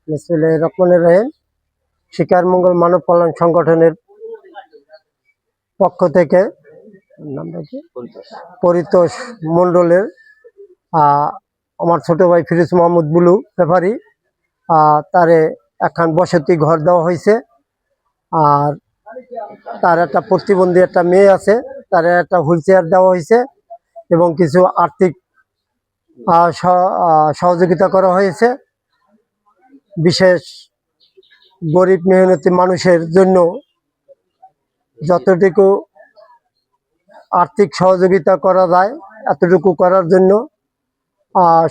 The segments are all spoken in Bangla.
বিসমিল্লাহির রহমানির রহিম। শিকার মঙ্গল মানব কল্যাণ সংগঠনের পক্ষ থেকে নামটা কি পরিতোষ মণ্ডলের আমার ছোট ভাই ফিরোজ মোহাম্মদ বুলু ব্যাপারী তারে একখান বসতি ঘর দেওয়া হয়েছে। আর তার একটা প্রতিবন্ধী একটা মেয়ে আছে, তার একটা হুইল চেয়ার দেওয়া হয়েছে এবং কিছু আর্থিক সহযোগিতা করা হয়েছে। বিশেষ গরিব মেহনতি মানুষের জন্য যতটুকু আর্থিক সহযোগিতা করা যায় এতটুকু করার জন্য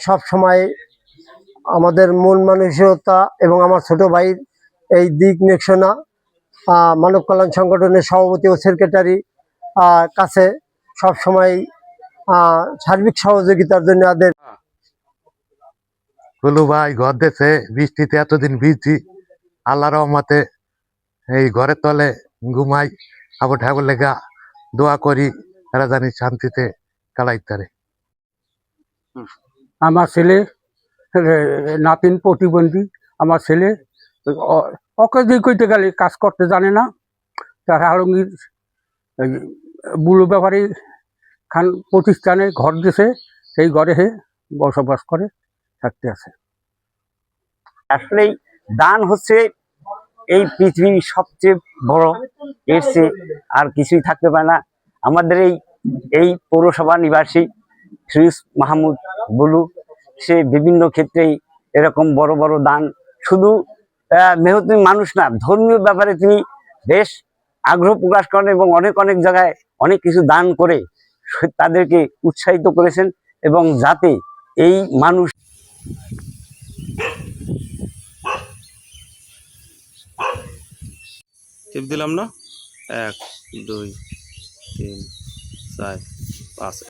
সব সময় আমাদের মন মানসিকতা এবং আমার ছোট ভাইয়ের এই দিক নির্দেশনা মানব কল্যাণ সংগঠনের সভাপতি ও সেক্রেটারি কাছে সব সময় সার্বিক সহযোগিতার জন্য আমাদের বলু ভাই ঘর দেশে বৃষ্টিতে এতদিন ভিজছি, আল্লাহ রহমতে এই ঘরের তলে ঘুমাই, আবার ঠাকুর লেগা দোয়া করি এরা জানি শান্তিতে কাটাইতে পারে। আমার ছেলে নাতিন প্রতিবন্ধী, আমার ছেলে ওকে দিয়ে কইতে গেলে কাজ করতে জানে না। তার আলমগীর বুলু ব্যাপারী খান প্রতিষ্ঠানে ঘর দিয়েছে, সেই ঘরে বসবাস করে থাকতে আছে। আসলেই দান হচ্ছে এই পৃথিবীর সবচেয়ে বড়, এর চেয়ে আর কিছুই থাকতে পারে না। আমাদের এই পৌরসভা নিবাসী ফিরোজ মাহমুদ বুলু সে বিভিন্ন ক্ষেত্রেই এরকম বড় বড় দান, শুধু মেহনতি মানুষ না, ধর্মীয় ব্যাপারে তিনি বেশ আগ্রহ প্রকাশ করেন এবং অনেক অনেক জায়গায় অনেক কিছু দান করে তাদেরকে উৎসাহিত করেছেন এবং যাতে এই মানুষ টিপ দিলাম না, 1 2 3 4 5